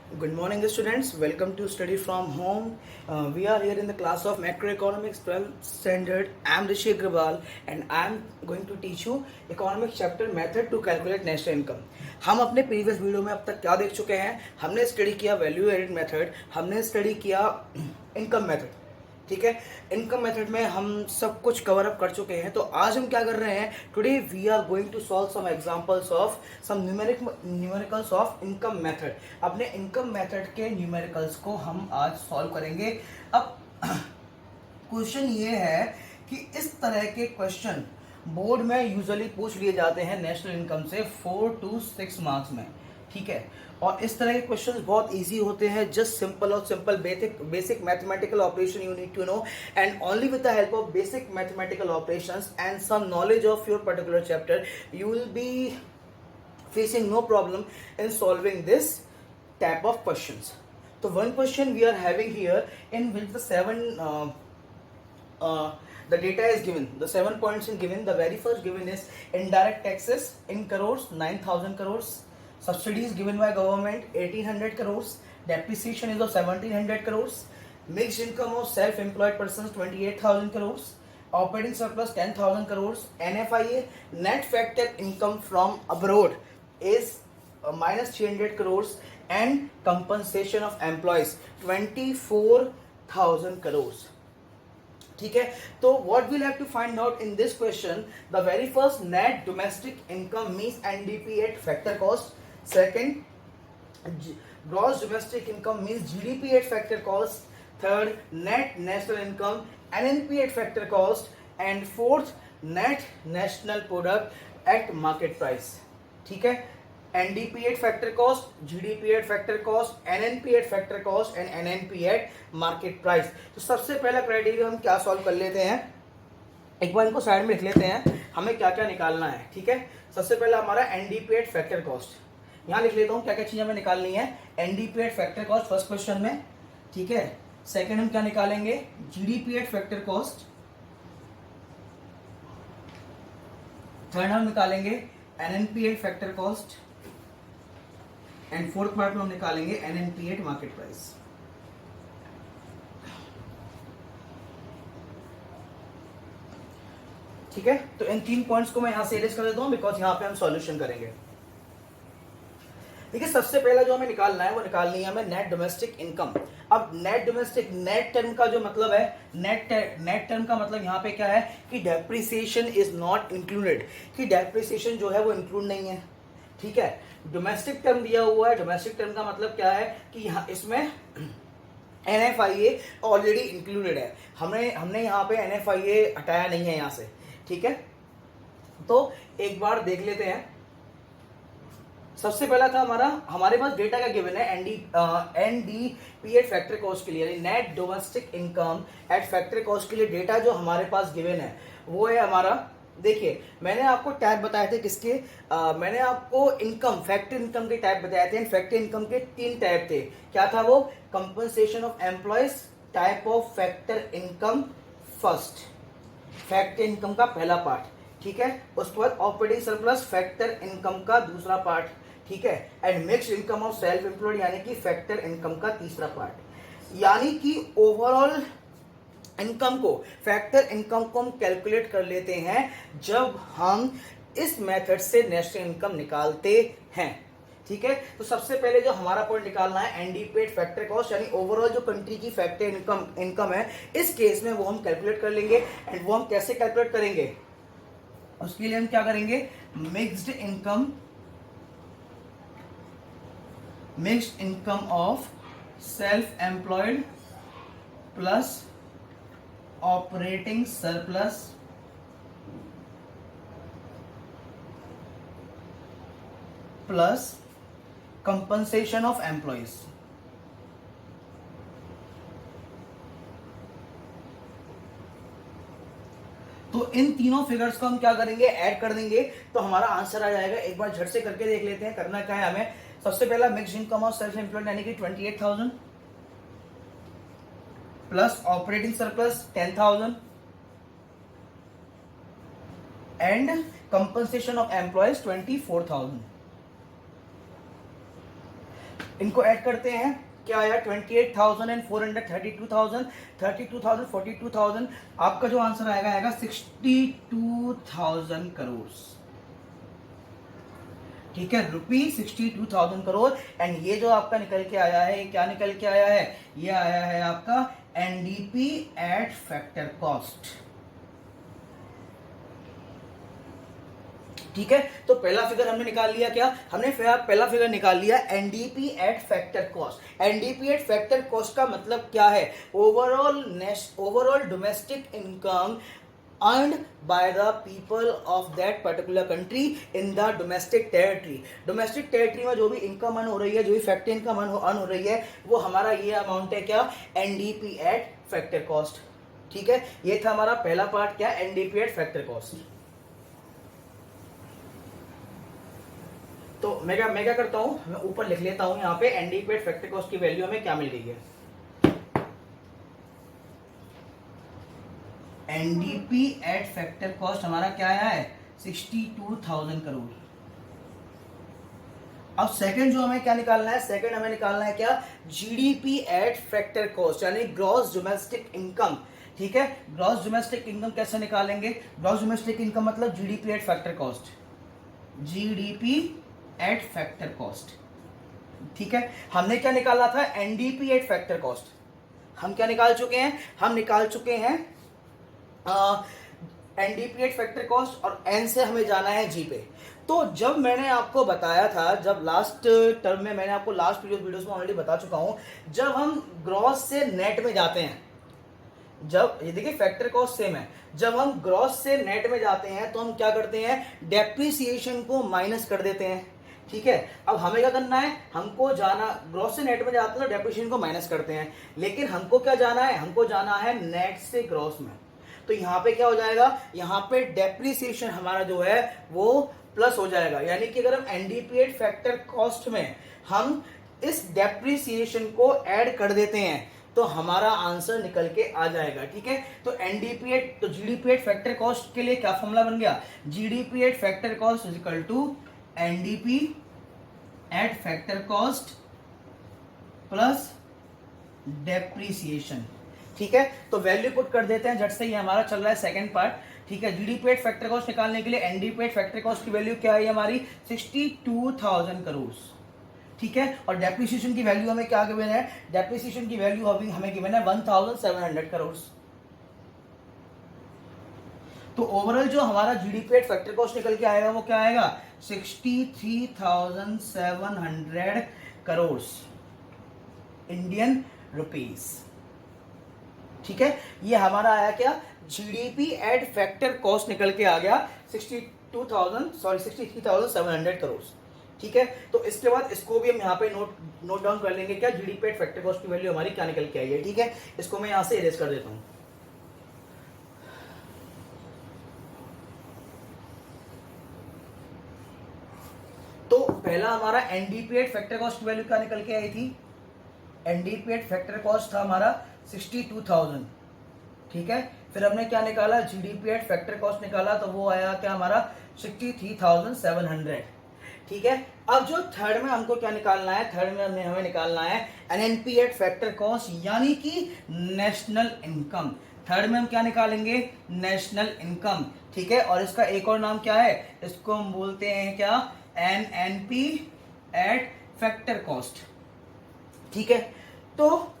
Good morning, students. Welcome to Study from Home. We are here in the class of Macroeconomics 12th Standard. I am Rishi Agrawal and I am going to teach you Economics Chapter Method to Calculate National Income. हम अपने previous video में अब तक क्या देख चुके हैं? हमने स्टडी किया वैल्यू एडेड मेथड, हमने स्टडी किया इनकम मेथड. ठीक है, इनकम मेथड में हम सब कुछ कवर अप कर चुके हैं. तो आज हम क्या कर रहे हैं? Today we are going to solve some examples of some numericals of income method. अपने इनकम मेथड के न्यूमेरिकल्स को हम आज सॉल्व करेंगे. अब क्वेश्चन ये है कि इस तरह के क्वेश्चन बोर्ड में यूजुअली पूछ लिए जाते हैं नेशनल इनकम से 4 to 6 मार्क्स में. ठीक है, और इस तरह के क्वेश्चंस बहुत इजी होते हैं. जस्ट सिंपल और simple basic mathematical operation you need to know, and only with the help of basic mathematical operations and some knowledge of your particular chapter you will be facing no problem in solving this type of questions. So one question we are having here in which the data is given, the 7 points is given. The very first given is indirect taxes in crores 9,000 crores, subsidies given by government 1,800 crores, depreciation is of 1,700 crores, mixed income of self-employed persons 28,000 crores, operating surplus 10,000 crores, NFIA net factor income from abroad is minus 300 crores, and compensation of employees 24,000 crores. ठीक है, तो what we'll have to find out in this question, the very first net domestic income means NDP at factor cost. Second, gross domestic income means GDP at factor cost. Third, net national income NNP at factor cost. And fourth, net national product at market price. ठीक है, NDP at factor cost, GDP at factor cost, NNP at factor cost and NNP at market price. तो सबसे पहला criteria हम क्या solve कर लेते हैं, एक बार इनको साइड में लिख लेते हैं, हमें क्या क्या निकालना है. ठीक है, सबसे पहला हमारा NDP at factor cost. यहाँ लिख लेता हूँ क्या क्या चीजें हमें निकालनी है. NDP at factor cost first question में. ठीक है, सेकेंड हम क्या निकालेंगे, GDP at factor cost. Third हम निकालेंगे NNP at factor cost. And fourth part में हम निकालेंगे NNP एट मार्केट प्राइस. ठीक है, तो इन 3 पॉइंट्स को मैं यहां से इरेज कर देता हूं बिकॉज यहां पे हम सॉल्यूशन करेंगे. देखिए, सबसे पहला जो हमें निकालना है वो निकालनी है हमें नेट डोमेस्टिक इनकम. अब नेट डोमेस्टिक, नेट टर्म का जो मतलब है, नेट टर्म का मतलब यहाँ पे क्या है कि डेप्रिसिएशन इज नॉट इंक्लूडेड, कि डेप्रिसिएशन जो है वो इंक्लूड नहीं है. ठीक है, डोमेस्टिक टर्म दिया हुआ है. डोमेस्टिक टर्म का मतलब क्या है कि यहाँ इसमें NFIA ऑलरेडी इंक्लूडेड है. हमने यहाँ पे NFIA हटाया नहीं है यहाँ से. ठीक है, तो एक बार देख लेते हैं. सबसे पहला था हमारे पास डेटा का गिवन है NDP एट फैक्टर कॉस्ट के लिए, net domestic income eight factor cost के लिए डेटा जो हमारे पास गिवन है वो है हमारा. देखिए, मैंने आपको टाइप बताए थे किसके, मैंने आपको इनकम, फैक्टर इनकम के टाइप बताए थे. फैक्टर इनकम के 3 टाइप थे. क्या था वो, compensation of employees type of factor income first, factor income का पहला पार्ट. ठीक है, उसके बाद ऑपरेटिंग सरप्लस फैक्टर इनकम का दूसरा पार्ट. ठीक है, and mixed income of self employed यानी कि फैक्टर इनकम का तीसरा पार्ट. यानी कि ओवरऑल इनकम को, फैक्टर इनकम को हम कैलकुलेट कर लेते हैं जब हम इस मेथड से नेशनल इनकम निकालते हैं. ठीक है, तो सबसे पहले जो हमारा पॉइंट निकालना है NDP एट फैक्टर कॉस्ट, यानी ओवरऑल जो कंट्री की फैक्टर इनकम है इस केस में वो हम कैलकुलेट कर लेंगे. एंड वो हम कैसे कैलकुलेट करेंगे, उसके लिए हम क्या करेंगे, mixed income of self employed plus operating surplus plus compensation of employees. तो इन तीनों फिगर्स को हम क्या करेंगे, ऐड कर देंगे तो हमारा आंसर आ जाएगा. एक बार झट से करके देख लेते हैं. करना क्या है हमें, सबसे पहला mixed income of self employed यानी कि 28,000 plus operating surplus 10,000 and compensation of employees 24,000. इनको ऐड करते हैं, क्या आया 28,400, 32,000, 32,000, 42,000, आपका जो आंसर आएगा 62,000 करोड़। ठीक है, रुपीज 62,000 करोड़। एंड ये जो आपका निकल के आया है, ये क्या निकल के आया है, ये आया है आपका एनडीपी एट फैक्टर कॉस्ट। ठीक है, तो पहला फिगर हमने निकाल लिया, क्या हमने पहला फिगर निकाल लिया NDP at factor cost. NDP at factor cost का मतलब क्या है, overall domestic income earned by the people of that particular country in the domestic territory। domestic territory में जो भी इनकम अर्न हो रही है, जो भी फैक्टर इनकम अर्न हो रही है, वो हमारा ये अमाउंट है क्या, एनडीपी एट फैक्टर कॉस्ट। ठीक है, ये था हमारा पहला पार्ट, क्या एनडीपी एट फैक्टर कॉस्ट। तो मैं क्या करता हूं, मैं ऊपर लिख लेता हूं यहाँ पे एनडीपी एट फैक्टर कॉस्ट की वैल्यू हमें क्या मिल गई है। एनडीपी एट फैक्टर कॉस्ट हमारा क्या आया है 62,000 करोड़। अब सेकंड जो हमें क्या निकालना है, सेकंड हमें निकालना है क्या, जीडीपी एट फैक्टर कॉस्ट, यानी ग्रॉस डोमेस्टिक इनकम। ठीक है, ग्रॉस डोमेस्टिक इनकम कैसे निकालेंगे, ग्रॉस डोमेस्टिक इनकम मतलब GDP at factor cost, GDP at factor cost. ठीक है, हमने क्या निकाला था, एनडीपी एट फैक्टर कॉस्ट। हम क्या निकाल चुके हैं, हम निकाल चुके हैं एनडीपी एट फैक्टर कॉस्ट, और एन से हमें जाना है जी पे। तो जब मैंने आपको बताया था, जब लास्ट टर्म में मैंने आपको लास्ट वीडियोस में ऑलरेडी बता चुका हूं, जब हम ग्रॉस से नेट में जाते हैं, जब ये देखिए फैक्टर कॉस्ट सेम है, जब हम ग्रॉस से नेट में जाते हैं तो हम क्या करते हैं, डेप्रिसिएशन को माइनस कर देते हैं। ठीक है, अब हमें क्या करना है, हमको जाना, ग्रॉस से नेट में जाते हैं तो डेप्रिसिएशन को माइनस करते हैं, लेकिन हमको क्या जाना है, हमको जाना है नेट से ग्रॉस में। तो यहां पे क्या हो जाएगा, यहां पे डेप्रिसिएशन हमारा जो है वो प्लस हो जाएगा, यानी कि अगर हम एनडीपी एट फैक्टर कॉस्ट में हम इस डेप्रिसिएशन को ऐड कर देते हैं तो हमारा आंसर निकल के आ जाएगा। ठीक है, तो एनडीपी एट, तो जीडीपी एट फैक्टर कॉस्ट के लिए क्या फॉर्मूला बन गया, GDP at factor cost is equal to NDP at factor cost plus depreciation. ठीक है, तो वैल्यू पुट कर देते हैं झट से, ये हमारा चल रहा है सेकंड पार्ट। ठीक है, जीडीपी एट फैक्टर कॉस्ट निकालने के लिए एनडीपी एट फैक्टर कॉस्ट की वैल्यू क्या है हमारी 62,000 करोड़। ठीक है, और डेप्रिसिएशन की वैल्यू हमें क्या गिवन है, डेप्रिसिएशन की वैल्यू अभी हमें गिवन है 1,700 करोड़। तो ओवरऑल जो हमारा जीडीपी एट फैक्टर कॉस्ट निकल के आएगा वो क्या आएगा 63,700 करोड़ इंडियन रुपीस। ठीक है, ये हमारा आया क्या, जीडीपी एट फैक्टर कॉस्ट निकल के आ गया 63,700 करोड़। ठीक है, तो इसके बाद इसको भी हम यहाँ पे नोट डाउन कर लेंगे, क्या जीडीपी एट फैक्टर कॉस्ट की वैल्यू हमारी क्या निकल के आई है। ठीक है, इसको मैं यहाँ से इरेज कर देता हूँ। तो पहला हमारा एनडीपी एट फैक्टर कॉस्ट की वैल्यू क्या निकल के आई थी, एनडीपी एट फैक्टर कॉस्ट था हमारा 62,000। ठीक है, फिर हमने क्या निकाला, जीडीपी एट फैक्टर कॉस्ट निकाला, तो वो आया क्या हमारा 63,700। ठीक है, अब जो थर्ड में हमको क्या निकालना है, थर्ड में हमें निकालना है एनएनपी एट फैक्टर कॉस्ट, यानी कि नेशनल इनकम। थर्ड में हम क्या निकालेंगे, नेशनल इनकम। ठीक है, और इसका एक और नाम क्या है, इसको हम बोलते हैं क्या, एनएनपी एट फैक्टर कॉस्ट। ठीक है, तो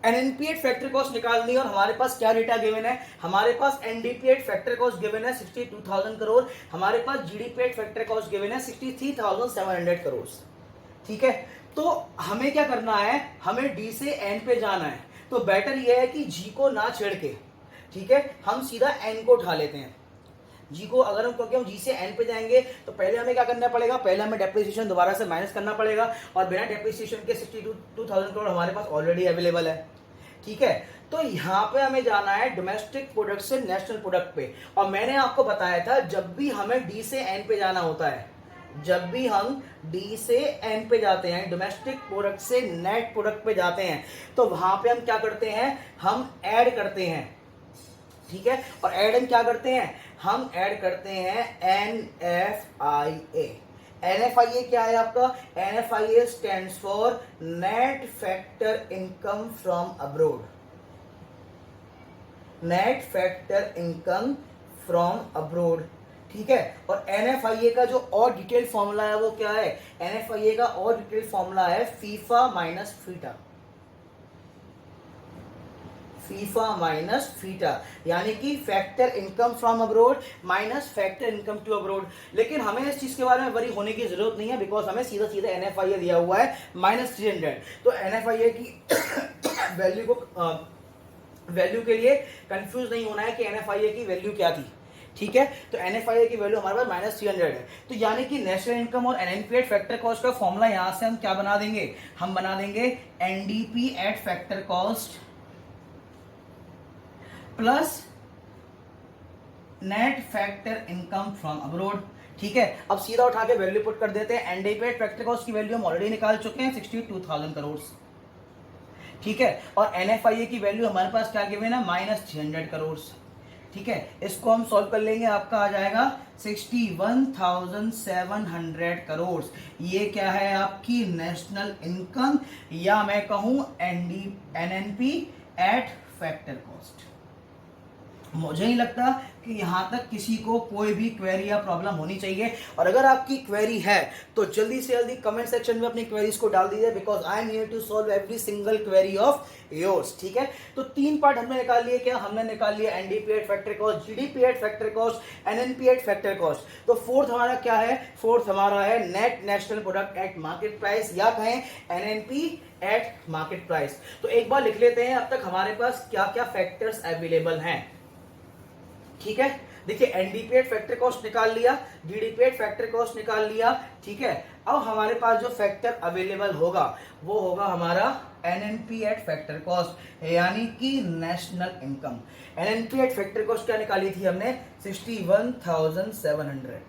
एनएनपी एट फैक्टर कॉस्ट निकालनी है, और हमारे पास क्या डेटा गिवन है, हमारे पास NDP at factor cost given है 62,000 करोड़, हमारे पास GDP at factor cost given है 63,700 करोड़। ठीक है, तो हमें क्या करना है, हमें डी से एन पे जाना है, तो बेटर यह है कि जी को ना छेड़ के, ठीक है, हम सीधा एन को उठा लेते हैं। जी को अगर हम, क्योंकि हम जी से एन पे जाएंगे तो पहले हमें क्या करना पड़ेगा, पहले हमें डेप्रिसिएशन दोबारा से माइनस करना पड़ेगा, और बिना डेप्रिसिएशन के 62,000 करोड़ हमारे पास ऑलरेडी अवेलेबल है। ठीक है, तो यहाँ पे हमें जाना है डोमेस्टिक प्रोडक्ट से नेशनल प्रोडक्ट पे, और मैंने आपको बताया था जब भी हमें डी से एन पे जाना होता है, जब भी हम डी से एन पे जाते हैं, डोमेस्टिक प्रोडक्ट से नेट प्रोडक्ट पे जाते हैं, तो वहां पे हम क्या करते हैं, हम ऐड करते हैं। ठीक है, और ऐड हम क्या करते हैं, हम ऐड करते हैं NFIA। NFIA क्या है आपका? NFIA stands for net factor income from abroad, net factor income from abroad, ठीक है। और NFIA का जो और डिटेल फॉर्मूला है वो क्या है? NFIA का और डिटेल फॉर्मूला है FIFA minus FITA, FIFA minus FITA, यानी कि factor income from abroad minus factor income to abroad. लेकिन हमें इस चीज के बारे में वरी होने की जरूरत नहीं है, बिकॉज हमें सीधा सीधा NFIA दिया हुआ है -300। तो NFIA की वैल्यू को वैल्यू के लिए कंफ्यूज नहीं होना है कि NFIA की वैल्यू क्या थी, ठीक है। तो NFIA की वैल्यू हमारे पास -300 है। तो यानी कि नेशनल इनकम और NNP फैक्टर कॉस्ट का फॉर्मूला यहां से हम क्या बना देंगे? हम बना देंगे NDP eight factor cost plus net factor income from abroad, ठीक है। अब सीधा उठा के वैल्यू पुट कर देते हैं। NDP एट फैक्टर कॉस्ट की वैल्यू हम ऑलरेडी निकाल चुके हैं 62,000 करोड़, ठीक है। और NFIA की वैल्यू हमारे पास क्या गिवन है? -300 करोड़, ठीक है। इसको हम सॉल्व कर लेंगे, आपका आ जाएगा 61,700 करोड़। ये क्या है? आपकी नेशनल इनकम, या मैं कहूं NNP एट फैक्टर कॉस्ट। मुझे नहीं लगता कि यहां तक किसी को कोई भी क्वेरी या प्रॉब्लम होनी चाहिए। और अगर आपकी क्वेरी है तो जल्दी से जल्दी कमेंट सेक्शन में अपनी क्वेरीज को डाल दीजिए, because I am here to solve every single query of yours, ठीक है। तो 3 पार्ट हमने निकाल लिए। क्या हमने निकाल लिया? NDP eight factor cost, GDP eight factor cost, NNP at factor cost. तो फोर्थ हमारा क्या है? फोर्थ हमारा है net national product at market price, या कहें NNP एट मार्केट प्राइस। तो एक बार लिख लेते हैं अब तक हमारे पास क्या क्या फैक्टर्स अवेलेबल हैं, ठीक है। देखिए NDP एट फैक्टर कॉस्ट निकाल लिया, GDP एट फैक्टर कॉस्ट निकाल लिया, ठीक है। अब हमारे पास जो फैक्टर अवेलेबल होगा वो होगा हमारा NNP एट फैक्टर कॉस्ट, यानी कि national income. NNP at factor cost क्या निकाली थी हमने? 61,700,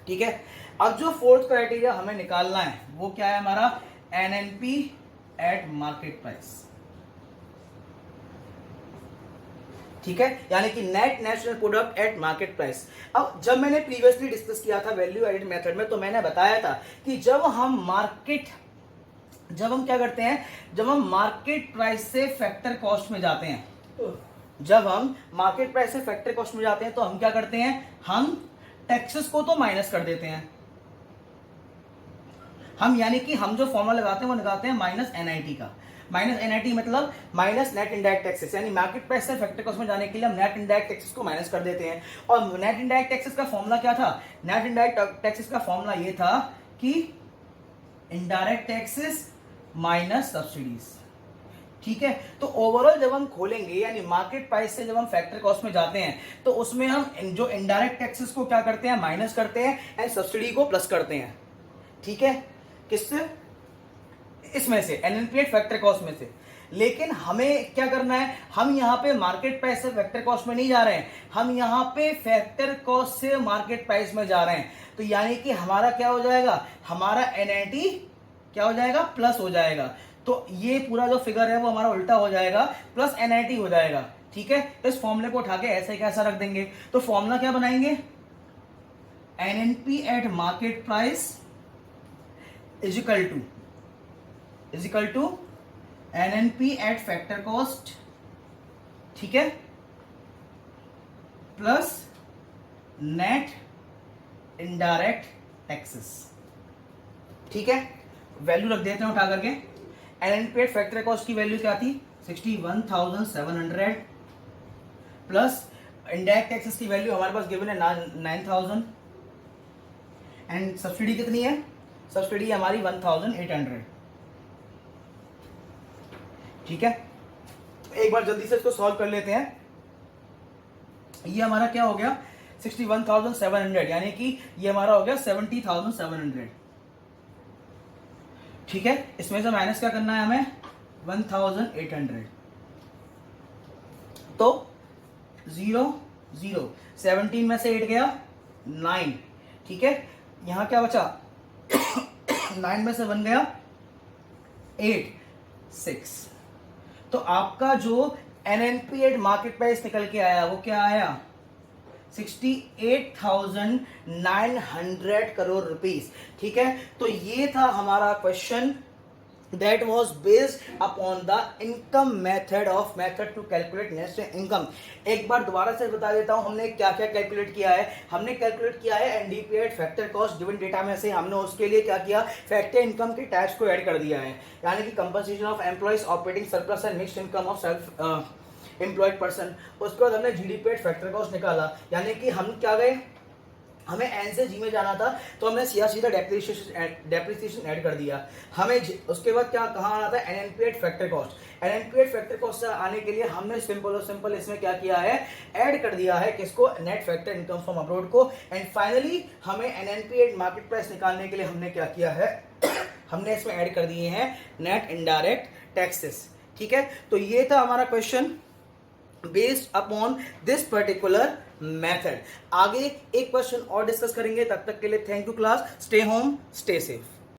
ठीक है। अब जो फोर्थ क्राइटेरिया हमें निकालना है वो क्या है हमारा? NNP एट मार्केट प्राइस, ठीक है, यानी कि net national product at market price. अब जब मैंने प्रीवियसली डिस्कस किया था वैल्यू एडेड मेथड में, तो मैंने बताया था कि जब हम क्या करते हैं, जब हम मार्केट प्राइस से फैक्टर कॉस्ट में जाते हैं, जब हम मार्केट प्राइस से फैक्टर कॉस्ट में जाते हैं तो हम क्या करते हैं? हम टैक्सेस को तो माइनस कर देते हैं। हम यानी कि हम जो फॉर्मूला लगाते हैं वो लगाते हैं -NIT का। -NIT मतलब माइनस नेट इंडायरेक्ट टैक्सेस, यानी मार्केट प्राइस से फैक्टर कॉस्ट में जाने के लिए हम नेट इंडायरेक्ट टैक्सेस को माइनस कर देते हैं। और नेट इंडायरेक्ट टैक्सेस का फॉर्मूला क्या था? नेट इंडायरेक्ट टैक्सेस का फॉर्मूला ये था कि इंडायरेक्ट टैक्सेस माइनस सब्सिडीज, ठीक है। तो ओवरऑल जब हम खोलेंगे, यानी मार्केट प्राइस से जब हम फैक्टर कॉस्ट में जाते हैं तो उसमें हम जो इंडायरेक्ट टैक्सेस को क्या करते हैं? माइनस करते हैं, एंड सब्सिडी को प्लस करते हैं, ठीक है। किससे? इसमें से, NNP एट फैक्टर कॉस्ट में से। लेकिन हमें क्या करना है? हम यहाँ पे मार्केट प्राइस से फैक्टर कॉस्ट में नहीं जा रहे हैं, हम यहाँ पे फैक्टर कॉस्ट से मार्केट प्राइस में जा रहे हैं। तो यानी कि हमारा क्या हो जाएगा? हमारा NIT क्या हो जाएगा? प्लस हो जाएगा। तो ये पूरा जो फिगर है वो हमारा उल्टा हो जाएगा, प्लस NIT हो जाएगा, ठीक है। इस फॉर्मूले को उठा के ऐसे कैसा रख देंगे? तो फॉर्मूला क्या बनाएंगे? NNP at market price is equal to NNP at factor cost, ठीक है, प्लस नेट इनडायरेक्ट टैक्सेस, ठीक है। वैल्यू रख देते हैं उठा करके। NNP एट फैक्टर कॉस्ट की वैल्यू क्या थी? 61,700 प्लस इनडायरेक्ट टैक्सेस की वैल्यू हमारे पास गिवन है 9,000, एंड सब्सिडी कितनी है? सब्सिडी हमारी 1,800, ठीक है। एक बार जल्दी से इसको सॉल्व कर लेते हैं। ये हमारा क्या हो गया? 61,700, यानी कि ये हमारा हो गया 70,700, ठीक है। इसमें से माइनस क्या करना है हमें? 1,800। तो 0 0, 17 में से 8 गया 9, ठीक है। यहां क्या बचा? 9 में से 1 गया 8, 6। तो आपका जो NNP एट मार्केट प्राइस निकल के आया वो क्या आया? 68,900 करोड़ रुपीस। ठीक है, तो ये था हमारा question that was based upon the income method to calculate net income। एक बार दोबारा से बता देता हूं हमने क्या क्या कैलकुलेट किया है। हमने कैलकुलेट किया है एनडीपीएड फैक्टर कॉस्ट गिवन डेटा में से हमने उसके लिए क्या किया, फैक्टर इनकम के टैक्स को ऐड कर दिया है, यानी कि compensation of employees operating surplus and mixed income of self employed person. उसके बाद हमने जीडीपीएड फैक्टर कॉस्ट निकाला, यानी कि हम क्या गए, हमें एन से जी में जाना था तो हमने सीधा डेप्रिसिएशन ऐड कर दिया। हमें उसके बाद क्या कहाँ आना था, एनएनपीएड फैक्टर कॉस्ट। एनएनपीएड फैक्टर कॉस्ट से आने के लिए हमने सिंपल और सिंपल इसमें क्या किया है, ऐड कर दिया है किसको, net factor income from abroad को। एंड फाइनली हमें एनएनपीएड मार्केट प्राइस निकालने के लिए हमने क्या किया है हमने इसमें ऐड कर दिए हैं नेट इनडायरेक्ट टैक्सेस। ठीक है, तो ये था हमारा question based upon this particular method. आगे एक क्वेश्चन और डिस्कस करेंगे, तब तक के लिए thank you class, stay home stay safe.